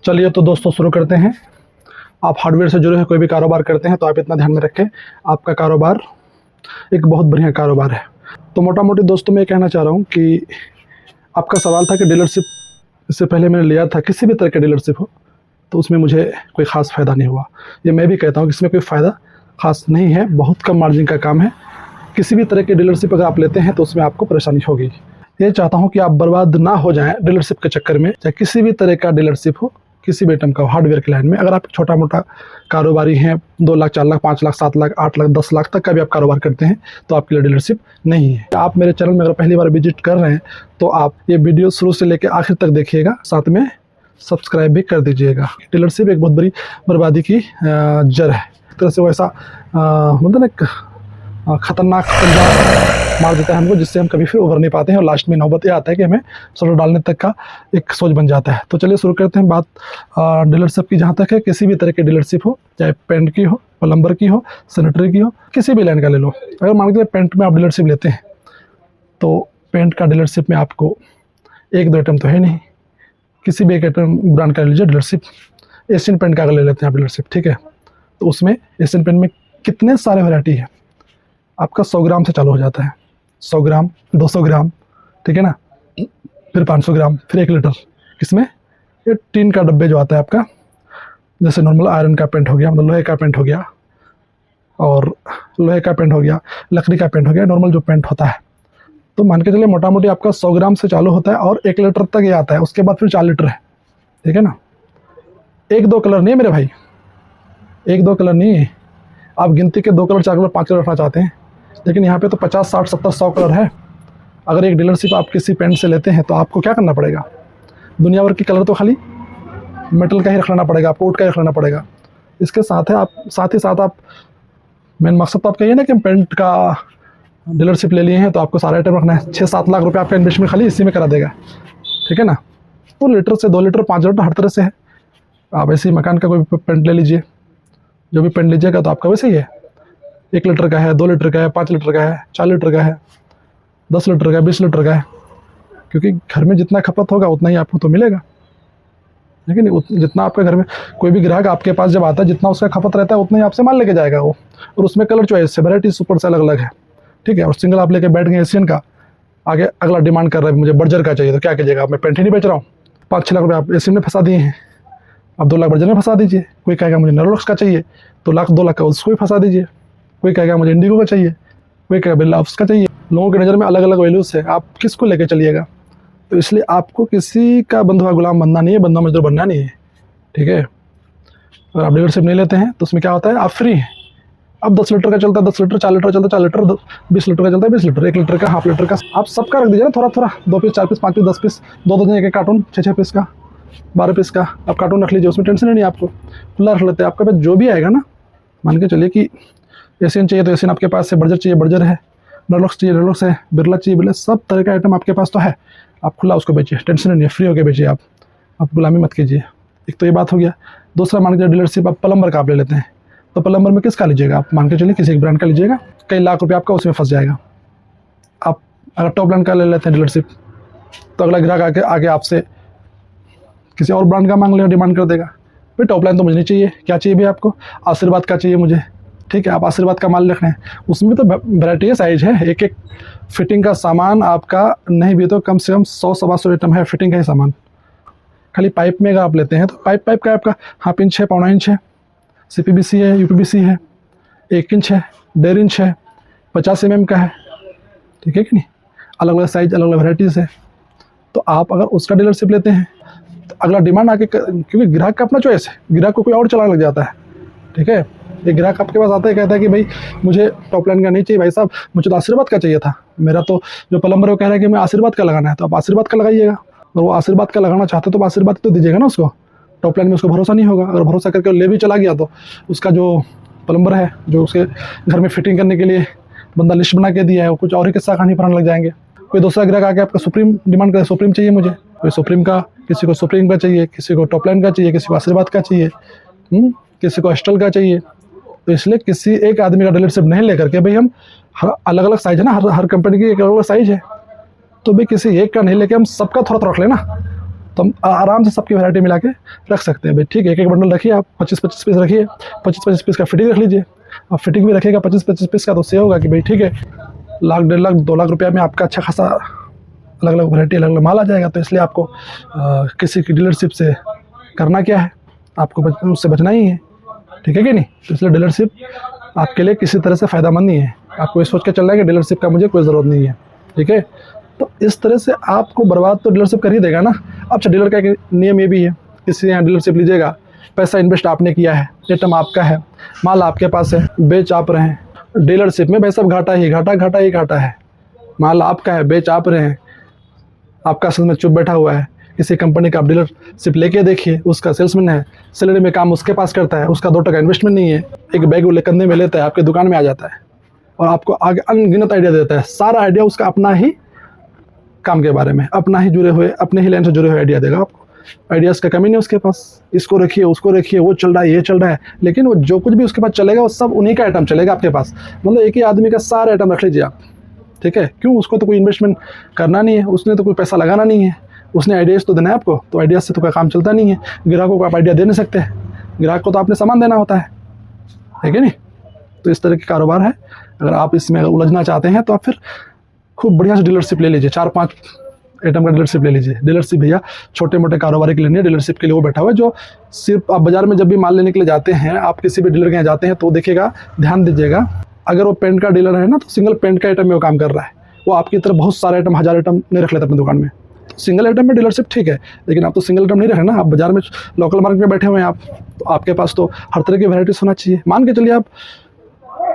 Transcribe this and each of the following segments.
चलिए तो दोस्तों शुरू करते हैं। आप हार्डवेयर से जुड़े हुए कोई भी कारोबार करते हैं तो आप इतना ध्यान में रखें, आपका कारोबार एक बहुत बढ़िया कारोबार है। तो मोटा मोटी दोस्तों मैं कहना चाह रहा हूँ कि आपका सवाल था कि डीलरशिप, इससे पहले मैंने लिया था किसी भी तरह की डीलरशिप हो तो उसमें मुझे कोई ख़ास फ़ायदा नहीं हुआ। ये मैं भी कहता हूँ कि इसमें कोई फ़ायदा ख़ास नहीं है, बहुत कम मार्जिन का काम है। किसी भी तरह की डीलरशिप अगर आप लेते हैं तो उसमें आपको परेशानी होगी। ये चाहता हूँ कि आप बर्बाद ना हो जाएं डीलरशिप के चक्कर में, चाहे किसी भी तरह का डीलरशिप हो, किसी भी आइटम का हो, हार्डवेयर के लाइन में। अगर आप छोटा मोटा कारोबारी हैं, 2 लाख 4 लाख 5 लाख 7 लाख 8 लाख 10 लाख तक का भी आप कारोबार करते हैं तो आपके लिए डीलरशिप नहीं है। आप मेरे चैनल में अगर पहली बार विजिट कर रहे हैं तो आप ये वीडियो शुरू से लेकर आखिर तक देखिएगा, साथ में सब्सक्राइब भी कर दीजिएगा। डीलरशिप एक बहुत बड़ी बर्बादी की जड़ है। एक तरह से वैसा मतलब एक खतरनाक पंजा मार देता है हमको, जिससे हम कभी फिर उभर नहीं पाते हैं और लास्ट में नौबत ये आता है कि हमें सर डालने तक का एक सोच बन जाता है। तो चलिए शुरू करते हैं बात डीलरशिप की। जहाँ तक है किसी भी तरह की डीलरशिप हो, चाहे पेंट की हो, प्लम्बर की हो, सैनिटरी की हो, किसी भी लाइन का ले लो। अगर मान के पेंट में आप डीलरशिप लेते हैं तो पेंट का डीलरशिप में आपको 1-2 आइटम तो है नहीं, किसी भी एक आइटम ब्रांड का लीजिए डीलरशिप। एशियन पेंट का अगर ले लेते हैं आप डीलरशिप, ठीक है, तो उसमें एशियन पेंट में कितने सारे वैरायटी है। आपका 100 ग्राम से चालू हो जाता है, 100 ग्राम 200 ग्राम, ठीक है ना, फिर 500 ग्राम, फिर 1 लीटर। किसमें? ये टीन का डब्बे जो आता है आपका, जैसे नॉर्मल आयरन का पेंट हो गया, मतलब लोहे का पेंट हो गया, और लोहे का पेंट हो गया, लकड़ी का पेंट हो गया, नॉर्मल जो पेंट होता है। तो मान के चलिए मोटा मोटी आपका 100 ग्राम से चालू होता है और 1 लीटर तक ये आता है। उसके बाद फिर 4 लीटर है, ठीक है ना। 1-2 कलर नहीं है मेरे भाई, 1-2 कलर नहीं है। आप गिनती के 2 कलर 4 कलर 5 कलर रखना चाहते हैं, लेकिन यहाँ पे तो 50 60 70 100 कलर है। अगर एक डीलरशिप आप किसी पेंट से लेते हैं तो आपको क्या करना पड़ेगा? दुनिया भर की कलर तो खाली मेटल का ही रख लेना पड़ेगा, आपको वुड का ही रख लेना पड़ेगा। इसके साथ है आप साथ ही साथ आप मेन मकसद तो आपका ये ना कि हम पेंट का डीलरशिप ले लिए हैं तो आपको सारा आइटम रखना है। 6-7 लाख रुपये आपका इन्वेस्टमेंट खाली इसी में करा देगा, ठीक है ना। तो लीटर से 2 लीटर 5 लीटर हर तरह से है। आप ऐसे ही मकान का कोई पेंट ले लीजिए, जो भी पेंट लीजिएगा तो आपका वैसे ही है। 1 लीटर का है, 2 लीटर का है, 5 लीटर का है, 4 लीटर का है, 10 लीटर का है, 20 लीटर का है। क्योंकि घर में जितना खपत होगा उतना ही आपको तो मिलेगा, लेकिन जितना आपके घर में कोई भी ग्राहक आपके पास जब आता है, जितना उसका खपत रहता है उतना ही आपसे माल लेके जाएगा वो। और उसमें कलर चॉइस से वैरायटी सुपर से अलग अलग है, ठीक है। और सिंगल आप लेके बैठ गए एशियन का, आगे अगला डिमांड कर रहा है मुझे बर्जर का चाहिए, तो क्या कीजिएगा? मैं पेंट ही नहीं बेच रहा हूँ। 5-6 लाख रुपये आप एशियन में फंसा दिए हैं, अब 2 लाख बर्जर में फंसा दीजिए। कोई कहेगा मुझे नेरोलॉक्स का चाहिए तो 1-2 लाख का उसको भी फंसा दीजिए। कोई कहेगा मुझे इंडिगो का चाहिए, कोई कहेगा बिरला ऑप्स का चाहिए। लोगों की नज़र में अलग अलग वैल्यूज़ है, आप किसको लेके चलिएगा? तो इसलिए आपको किसी का बंधुआ गुलाम बनना नहीं है, बंदा मजदूर बनना नहीं है, ठीक है। अगर आप डीलरशिप नहीं लेते हैं तो उसमें क्या होता है, आप फ्री हैं। अब 10 लीटर का चलता है 10 लीटर, 4 लीटर चलता है 4 लीटर, 20 लीटर का चलता है 20 लीटर, 1 लीटर का, हाफ लीटर का, आप सबका रख दीजिए ना थोड़ा थोड़ा, 2 पीस 4 पीस 5 पीस 10 पीस, 2 एक कार्टून, 6 पीस का, 12 पीस का आप कार्टून रख लीजिए। उसमें टेंशन नहीं, आपको खुला रख लेते हैं। आपके पास जो भी आएगा ना, मान के चलिए कि एशियन चाहिए तो एशियन आपके पास है, बर्जर चाहिए बर्जर है, नेरोलॉक्स चाहिए नेरोलॉक्स है, बिरला चाहिए बिरला, सब तरह का आइटम आपके पास तो है। आप खुला उसको बेचिए, टेंशन नहीं है, फ्री होकर बेचिए। आप गुलामी मत कीजिए। एक तो ये बात हो गया। दूसरा मान के डीलरशिप आप प्लम्बर का आप ले लेते हैं तो प्लम्बर में किसका लीजिएगा? आप मान के चलिए किसी एक ब्रांड का लीजिएगा, कई लाख रुपये आपका उसमें फंस जाएगा। आप अगर टॉप ब्रांड का ले लेते हैं डीलरशिप तो अगला ग्राहक आगे आपसे किसी और ब्रांड का मांग लेगा, डिमांड कर देगा। भाई टॉप लाइन तो मुझे नहीं चाहिए, क्या चाहिए भाई आपको? आशीर्वाद का चाहिए मुझे, ठीक है। आप आशीर्वाद का माल रख रहे हैं, उसमें तो वैरायटी है, साइज है, एक एक फिटिंग का सामान आपका नहीं भी तो कम से कम 100-125 आइटम है फिटिंग का ही सामान। खाली पाइप में अगर आप लेते हैं तो पाइप का आपका 1/2 इंच है, 1.25 इंच है, CPVC है, UPVC है, 1 इंच है, 1.5 इंच है, 50 mm का है, ठीक है कि नहीं। अलग अलग साइज, अलग अलग वैराइटीज़ है। तो आप अगर उसका डीलरशिप लेते हैं तो अगला डिमांड आके, क्योंकि ग्राहक का अपना चॉइस है, ग्राहक को कोई और चलाने लग जाता है, ठीक है। एक ग्राहक आपके पास आता है, कहता है कि भाई मुझे टॉप लाइन का नहीं चाहिए भाई साहब, मुझे तो आशीर्वाद का चाहिए था। मेरा तो जो प्लम्बर है वो कह रहा है कि मैं आशीर्वाद का लगाना है, तो आप आशीर्वाद का लगाइएगा। और वो आशीर्वाद का लगाना चाहते तो आशीर्वाद तो दीजिएगा ना उसको। टॉप लाइन में उसको भरोसा नहीं होगा, अगर भरोसा करके ले भी चला गया तो उसका जो प्लम्बर है, जो उसके घर में फिटिंग करने के लिए बंदा लिस्ट बना के दिया है, वो कुछ और ही किस्सा कहानी बनाने लग जाएंगे। कोई दूसरा ग्राहक आके आपका सुप्रीम डिमांड करे, सुप्रीम चाहिए मुझे, कोई सुप्रीम का, किसी को सुप्रीम का चाहिए, किसी को टॉप लाइन का चाहिए, किसी को आशीर्वाद का चाहिए, किसी को एस्टल का चाहिए। तो इसलिए किसी एक आदमी का डीलरशिप नहीं लेकर के, भाई हम हर अलग अलग साइज है ना, हर कंपनी की एक अलग अलग साइज है, तो भाई किसी एक का नहीं लेके हम सबका थोड़ा थोड़ा रख लेना, तो हम आराम से सबकी वैरायटी मिला के रख सकते हैं भाई। ठीक है, एक एक बंडल रखिए आप, 25-25 पीस रखिए, 25-25 पीस का फिटिंग रख लीजिए। अब फिटिंग भी रखेगा 25-25 पीस का, तो उससे होगा कि भाई ठीक है, 1,00,000, 1.5 लाख, 2 लाख रुपया में आपका अच्छा खासा अलग अलग वैरायटी, अलग अलग माल आ जाएगा। तो इसलिए आपको किसी की डीलरशिप से करना क्या है, आपको उससे बचना ही है। ठीक है कि नहीं? तो इसलिए डीलरशिप आपके लिए किसी तरह से फ़ायदेमंद नहीं है। आपको ये सोच के चलना है कि डीलरशिप का मुझे कोई ज़रूरत नहीं है। ठीक है, तो इस तरह से आपको बर्बाद तो डीलरशिप कर ही देगा ना। अच्छा, डीलर का एक नियम ये भी है, किसी यहाँ डीलरशिप लीजिएगा, पैसा इन्वेस्ट आपने किया है, आइटम आपका है, माल आपके पास है, बेच आप रहे हैं। डीलरशिप में भाई सब घाटा ही घाटा है। माल आपका है, बेच आप रहे हैं, आपका असल में चुप बैठा हुआ है। किसी कंपनी का आप डीलरशिप लेके देखिए, उसका सेल्समैन है, सैलरी में काम उसके पास करता है, उसका 2 टका इन्वेस्टमेंट नहीं है, एक बैग वो कंधे में लेता है, आपके दुकान में आ जाता है और आपको आगे अनगिनत आइडिया देता है। सारा आइडिया उसका अपना ही काम के बारे में, अपना ही जुड़े हुए, अपने ही लाइन से जुड़े हुए आइडिया देगा आपको। आइडियाज़ का कमी नहीं उसके पास, इसको रखिए, उसको रखिए, वो चल रहा है, ये चल रहा है, लेकिन वो जो कुछ भी उसके पास चलेगा वो सब उन्हीं का आइटम चलेगा आपके पास। मतलब एक ही आदमी का सारे आइटम रख लीजिए आप। ठीक है, क्यों? उसको तो कोई इन्वेस्टमेंट करना नहीं है, उसने तो कोई पैसा लगाना नहीं है, उसने आइडियाज़ तो देना है आपको। तो आइडियाज़ से तो कोई काम चलता नहीं है। ग्राहकों को आप आइडिया दे नहीं सकते, ग्राहक को तो आपने सामान देना होता है कि नहीं? तो इस तरह के कारोबार है। अगर आप इसमें अगर उलझना चाहते हैं तो आप फिर खूब बढ़िया से डीलरशिप ले लीजिए, 4-5 आइटम का डीलरशिप ले लीजिए। डीलरशिप भैया छोटे मोटे कारोबार के लिए नहीं, डीलरशिप के लिए वो बैठा हुआ है जो सिर्फ आप बाज़ार में जब भी माल लेने के लिए जाते हैं, आप किसी भी डीलर के यहाँ जाते हैं तो देखिएगा, ध्यान दीजिएगा, अगर वो पेंट का डीलर है ना तो सिंगल पेंट का आइटम में वो काम कर रहा है। वो आपकी तरफ बहुत सारे आइटम, 1000 आइटम नहीं रख लेता अपनी दुकान में। तो सिंगल आइटम में डीलरशिप ठीक है, लेकिन आप तो सिंगल आइटम नहीं रख रहे ना, आप बाजार में लोकल मार्केट में बैठे हुए हैं आप, तो आपके पास तो हर तरह की वैराइटीज होना चाहिए। मान के चलिए आप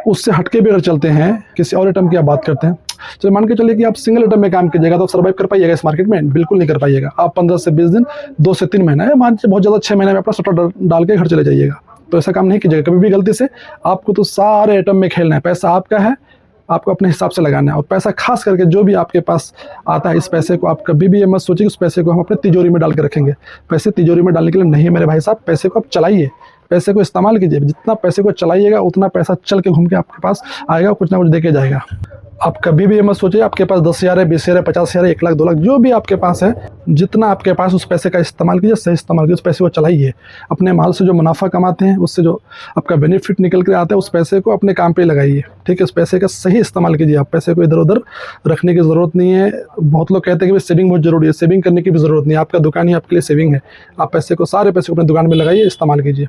उससे हटके भी अगर चलते हैं, किसी और आइटम की आप बात करते हैं, चलिए मान के चलिए कि आप सिंगल आइटम में काम कीजिएगा तो सर्वाइव कर पाइएगा इस मार्केट में? बिल्कुल नहीं कर पाइएगा। आप 15 से 20 दिन, 2 से 3 महीना, मान लीजिए बहुत ज़्यादा 6 महीने में अपना शटर डाल के घर चले जाइएगा। तो ऐसा काम नहीं कीजिएगा कभी भी गलती से। आपको तो सारे आइटम में खेलना है, पैसा आपका है, आपको अपने हिसाब से लगाना है। और पैसा खास करके जो भी आपके पास आता है, इस पैसे को आप कभी भी ये मत सोचिए उस पैसे को हम अपने तिजोरी में डाल के रखेंगे। पैसे तिजोरी में डालने के लिए नहीं मेरे भाई साहब, पैसे को आप चलाइए, पैसे को इस्तेमाल कीजिए। जितना पैसे को चलाइएगा उतना पैसा चल के घूम के आपके पास आएगा, कुछ ना कुछ दे के जाएगा। आप कभी भी ये मत सोचिए आपके पास 10,000 है, 20,000 है, 50,000 है, 1 लाख, 2 लाख, जो भी आपके पास है, जितना आपके पास उस पैसे का इस्तेमाल कीजिए, सही इस्तेमाल कीजिए, उस पैसे को चलाइए। अपने माल से जो मुनाफा कमाते हैं, उससे जो आपका बेनिफिट निकल कर आता है, उस पैसे को अपने काम पे लगाइए। ठीक है, उस पैसे का सही इस्तेमाल कीजिए। आप पैसे को इधर उधर रखने की ज़रूरत नहीं है। बहुत लोग कहते हैं कि सेविंग बहुत ज़रूरी है, सेविंग करने की भी ज़रूरत नहीं है। आपका दुकान ही आपके लिए सेविंग है। आप पैसे को, सारे पैसे को अपने दुकान में लगाइए, इस्तेमाल कीजिए।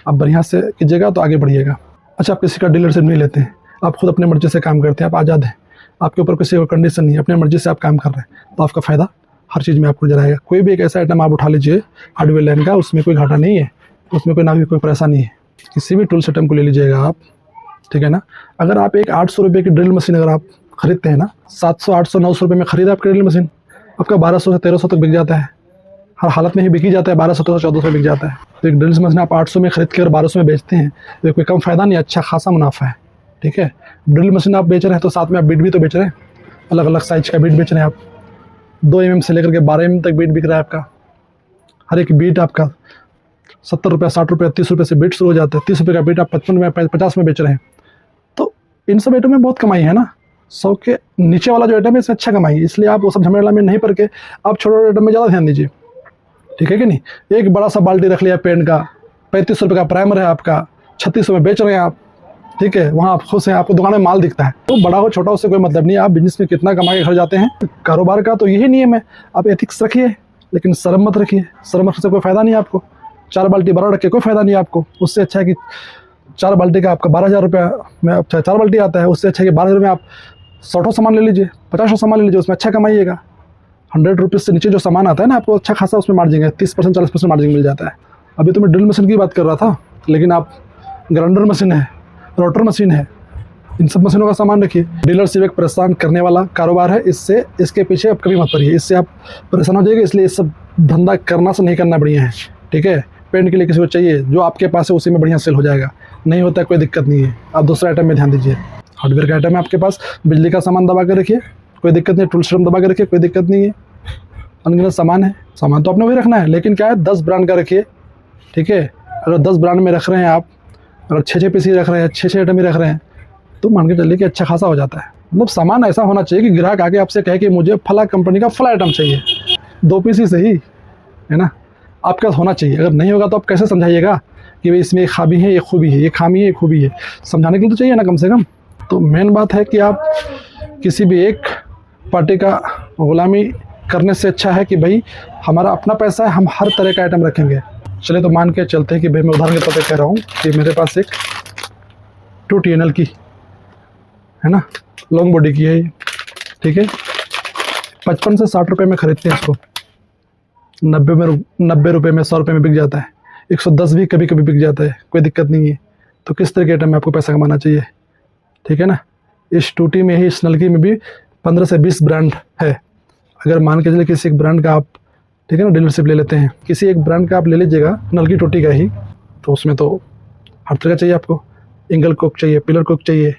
आप बढ़िया से कीजिएगा तो आगे बढ़िएगा। अच्छा, आप किसी का डीलरशिप नहीं लेते हैं, आप खुद अपने मर्जी से काम करते हैं, आप आज़ाद हैं, आपके ऊपर किसी को कंडीशन नहीं है, अपने मर्जी से आप काम कर रहे हैं, तो आपका फ़ायदा हर चीज़ में आपको नजर आएगा। कोई भी एक ऐसा आइटम आप उठा लीजिए हार्डवेयर लाइन का, उसमें कोई घाटा नहीं है, उसमें कोई ना भी कोई परेशानी है। किसी भी टूल्स आइटम को ले लीजिएगा आप, ठीक है ना। अगर आप एक 800 रुपये की ड्रिल मशीन अगर आप खरीदते हैं ना, 700, 800, 900 रुपये में खरीदा आपकी ड्रिल मशीन, आपका 1200 से 1300 तक बिक जाता है। हर हालत में ही बिकी जाता है, 1200 से 1400 बिक जाता है। तो एक ड्रिल मशीन आप 800 में खरीद के और 1200 में बेचते हैं तो कोई कम फ़ायदा नहीं, अच्छा खासा मुनाफा है। ठीक है, ड्रिल मशीन आप बेच रहे हैं तो साथ में आप बीट भी तो बेच रहे हैं, अलग अलग साइज का बीट बेच रहे हैं आप। 2 mm से लेकर के 12 mm तक बीट बिक रहा है आपका। हर एक बीट आपका 70 रुपये, 60 रुपये, 30 रुपये से बीट शुरू हो जाता है। 30 रुपये का बीट आप 55 में, 50 में बेच रहे हैं। तो इन सब आइटम में बहुत कमाई है ना। 100 के नीचे वाला जो आइटम है इसमें अच्छा कमाई है, इसलिए आप वो सब झमेला में नहीं पड़ के आप छोटे आइटम में ज़्यादा ध्यान दीजिए। ठीक है कि नहीं। एक बड़ा सा बाल्टी रख लिया पेंट का, 35 रुपये का प्राइमर है आपका, 3600 में बेच रहे हैं आप। ठीक है, वहाँ आप खुश हैं, आपको दुकान में माल दिखता है। तो बड़ा हो छोटा उससे कोई मतलब नहीं है, आप बिजनेस में कितना कमा के घर जाते हैं। कारोबार का तो यही नियम है, आप एथिक्स रखिए लेकिन शर्म मत रखिए। शर्म रखने से कोई फ़ायदा नहीं है आपको। 4 बाल्टी बड़ा रख के कोई फ़ायदा नहीं है आपको। उससे अच्छा है कि 4 बाल्टी का आपका 12,000 रुपये में 4 बाल्टी आता है, उससे अच्छा है कि 12,000 में आप 100 सामान ले लीजिए, 50 सामान ले लीजिए, उसमें अच्छा कमाइएगा। 100 रुपीज़ से नीचे जो सामान आता है ना, आपको अच्छा खासा उसमें मार्जिन है, 30%, 40% मार्जिन मिल जाता है। अभी तो मैं ड्रिल मशीन की बात कर रहा था, लेकिन आप ग्राइंडर मशीन है, रोटर मशीन है, इन सब मशीनों का सामान रखिए। डीलरशिप एक परेशान करने वाला कारोबार है, इससे इसके पीछे आप कभी मत पड़िए, इससे आप परेशान हो जाइएगा। इसलिए ये सब धंधा करना से नहीं करना बढ़िया है। ठीक है, पेंट के लिए किसी को चाहिए, जो आपके पास है उसी में बढ़िया सेल हो जाएगा। नहीं होता है कोई दिक्कत नहीं है, आप दूसरा आइटम में ध्यान दीजिए। हार्डवेयर का आइटम है आपके पास, बिजली का सामान दबा कर रखिए, कोई दिक्कत नहीं। टूल सिस्टम दबा कर रखिए, कोई दिक्कत नहीं है। अनगिनत सामान है, सामान तो आपने वही रखना है, लेकिन क्या है 10 ब्रांड का रखिए। ठीक है, अगर 10 ब्रांड में रख रहे हैं आप, अगर 6-6 पीस ही रख रहे हैं, 6-6 आइटम ही रख रहे हैं, तो मान के चलिए कि अच्छा खासा हो जाता है। मतलब सामान ऐसा होना चाहिए कि ग्राहक आके आपसे कहे कि मुझे फला कंपनी का फला आइटम चाहिए, 2 पीस ही सही, है ना। आपके पास होना चाहिए, अगर नहीं होगा तो आप कैसे समझाइएगा कि भाई इसमें ये खामी है, ये खूबी है, ये खामी है, ये खूबी है, समझाने के लिए तो चाहिए ना कम से कम। तो मेन बात है कि आप किसी भी एक पार्टी का गुलामी करने से अच्छा है कि भाई हमारा अपना पैसा है, हम हर तरह का आइटम रखेंगे। चलिए तो मान के चलते हैं कि भाई मैं उदाहरण के तौर पे कह रहा हूँ कि मेरे पास एक 2 TNL की है ना, लॉन्ग बॉडी की है ये, ठीक है। 55 से 60 रुपये में खरीदते हैं इसको, 90 रुपये में, 100 रुपये में बिक जाता है, 110 भी कभी कभी बिक जाता है, कोई दिक्कत नहीं है। तो किस तरह के आइटम में आपको पैसा कमाना चाहिए, ठीक है ना। इस टूटी में ही, इस नलकी में भी 15 से 20 ब्रांड है। अगर मान के चलिए किसी एक ब्रांड का आप, ठीक है ना, डीलरशिप ले लेते हैं, किसी एक ब्रांड का आप ले लीजिएगा नलकी टूटी का ही, तो उसमें तो हर तरह का चाहिए आपको। एंगल कोक चाहिए, पिलर कोक चाहिए,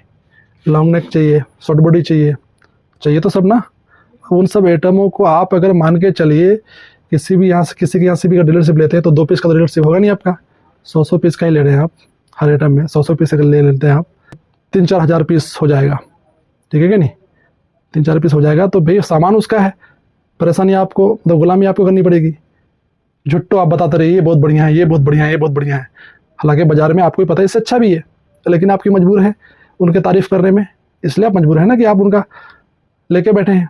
लॉन्ग नेक चाहिए, शॉर्ट बॉडी चाहिए तो सब ना। उन सब आइटमों को आप अगर मान के चलिए किसी भी यहाँ से, किसी के यहाँ से भी अगर डीलरशिप लेते हैं तो 2 पीस का तो डीलरशिप होगा नहीं आपका, 100 पीस का ही ले रहे हैं आप। हर आइटम में 100 पीस अगर ले लेते हैं आप, 3-4 हज़ार पीस हो जाएगा, ठीक है कि नहीं। 3-4 पीस हो जाएगा तो भाई सामान उसका है, परेशानी आपको, मतलब गुलामी आपको करनी पड़ेगी। झुट्टो आप बताते रहिए ये बहुत बढ़िया है, ये बहुत बढ़िया है, ये बहुत बढ़िया है, हालांकि बाजार में आपको ही पता है इससे अच्छा भी है, लेकिन आपकी मजबूर है उनके तारीफ़ करने में, इसलिए आप मजबूर है ना कि आप उनका लेके बैठे हैं।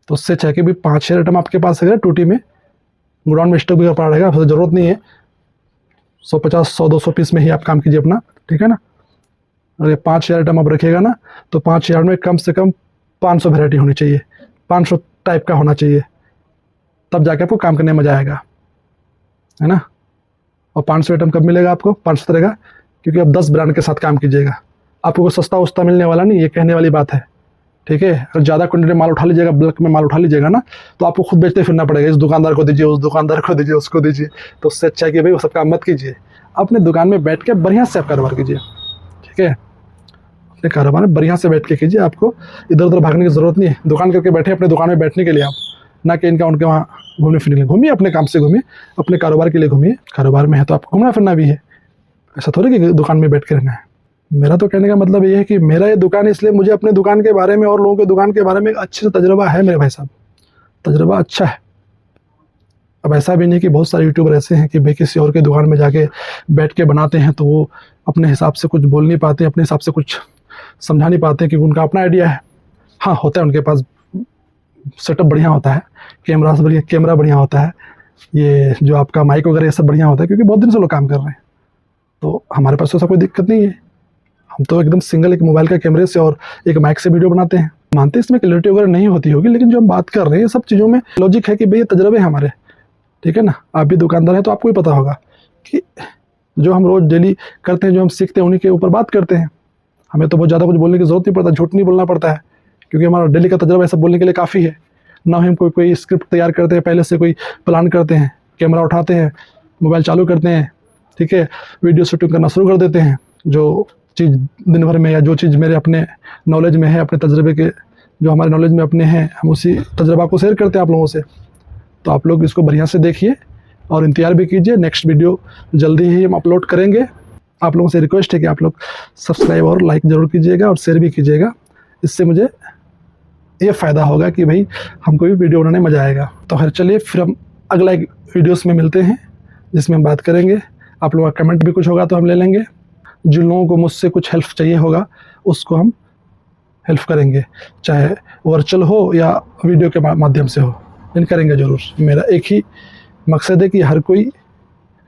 तो उससे अच्छा है कि भाई 5-6 आइटम आपके पास अगर टूटी में गोडाउन में स्टॉक भी पड़ा रहेगा, फिर ज़रूरत नहीं है 150, 100, 200 पीस में ही आप काम कीजिए अपना, ठीक है ना। अगर 5-6 आइटम आप रखिएगा ना तो 5-6 में कम से कम 500 वेराइटी होनी चाहिए, 500 टाइप का होना चाहिए, तब जाके आपको काम करने में मज़ा आएगा, है ना। और 500 आइटम कब मिलेगा आपको, 500 तरह का, क्योंकि आप 10 ब्रांड के साथ काम कीजिएगा। आपको कोई सस्ता उस्ता मिलने वाला नहीं, ये कहने वाली बात है, ठीक है। अगर ज़्यादा क्वान्टिटी में माल उठा लीजिएगा, बल्क में माल उठा लीजिएगा ना, तो आपको खुद बेचते फिरना पड़ेगा, इस दुकानदार को दीजिए, उस दुकानदार को दीजिए, उसको दीजिए। तो उससे अच्छा है कि भाई वो सब काम मत कीजिए, अपने दुकान में बैठ के बढ़िया से आप कारोबार कीजिए, ठीक है। अपने कारोबार में बढ़िया से बैठ के कीजिए, आपको इधर उधर भागने की ज़रूरत नहीं है। दुकान करके बैठे अपने दुकान में बैठने के लिए आप, ना कि इनका उनके वहाँ घूमने फिरने के लिए। घूमिए, अपने काम से घूमिए, अपने कारोबार के लिए घूमिए। कारोबार में है तो आपको घूमना फिरना भी है, ऐसा थोड़ी कि दुकान में बैठ के रहना है। मेरा तो कहने का मतलब ये है कि मेरा ये दुकान, इसलिए मुझे अपने दुकान के बारे में और लोगों के दुकान के बारे में अच्छे से तजुर्बा है मेरे भाई साहब, तजुर्बा अच्छा है। अब ऐसा भी नहीं कि बहुत सारे यूट्यूबर ऐसे हैं कि भाई किसी और के दुकान में जाके बैठ के बनाते हैं तो वो अपने हिसाब से कुछ बोल नहीं पाते, अपने हिसाब से कुछ समझा नहीं पाते, क्योंकि उनका अपना आइडिया है। हाँ, होता है उनके पास सेटअप बढ़िया होता है, कैमरा बढ़िया होता है, ये जो आपका माइक वगैरह ये सब बढ़िया होता है, क्योंकि बहुत दिन से लोग काम कर रहे हैं। तो हमारे पास तो ऐसा कोई दिक्कत नहीं है, हम तो एकदम सिंगल एक मोबाइल के कैमरे से और एक माइक से वीडियो बनाते हैं। मानते हैं इसमें क्लैरिटी वगैरह नहीं होती होगी, लेकिन जो हम बात कर रहे हैं सब चीज़ों में लॉजिक है कि भाई ये तजर्बे हैं हमारे, ठीक है ना। आप भी दुकानदार हैं तो आपको ही पता होगा कि जो हम रोज़ डेली करते हैं, जो हम सीखते हैं, उन्हीं के ऊपर बात करते हैं। हमें तो बहुत ज़्यादा कुछ बोलने की ज़रूरत नहीं पड़ता, झूठ नहीं बोलना पड़ता है, क्योंकि हमारा डेली का तजर्बा ऐसा बोलने के लिए काफ़ी है। ना हम कोई स्क्रिप्ट तैयार करते हैं, पहले से कोई प्लान करते हैं, कैमरा उठाते हैं, मोबाइल चालू करते हैं, ठीक है, वीडियो शूटिंग करना शुरू कर देते हैं। जो चीज़ दिन भर में या जो चीज़ मेरे अपने नॉलेज में है, अपने तजर्बे के जो हमारे नॉलेज में अपने हैं, हम उसी तजर्बा को शेयर करते हैं आप लोगों से। तो आप लोग इसको बढ़िया से देखिए और इंतज़ार भी कीजिए, नेक्स्ट वीडियो जल्दी ही हम अपलोड करेंगे। आप लोगों से रिक्वेस्ट है कि आप लोग सब्सक्राइब और लाइक ज़रूर कीजिएगा और शेयर भी कीजिएगा, इससे मुझे ये फ़ायदा होगा कि भाई हमको भी वीडियो बनाने में मज़ा आएगा। तो खैर चलिए, फिर हम अगला एक वीडियोस में मिलते हैं जिसमें हम बात करेंगे। आप लोगों का कमेंट भी कुछ होगा तो हम ले लेंगे, जिन लोगों को मुझसे कुछ हेल्प चाहिए होगा उसको हम हेल्प करेंगे, चाहे वर्चुअल हो या वीडियो के माध्यम से हो, लेकिन करेंगे ज़रूर। मेरा एक ही मकसद है कि हर कोई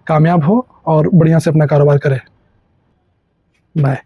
कामयाब हो और बढ़िया से अपना कारोबार करे। बाय।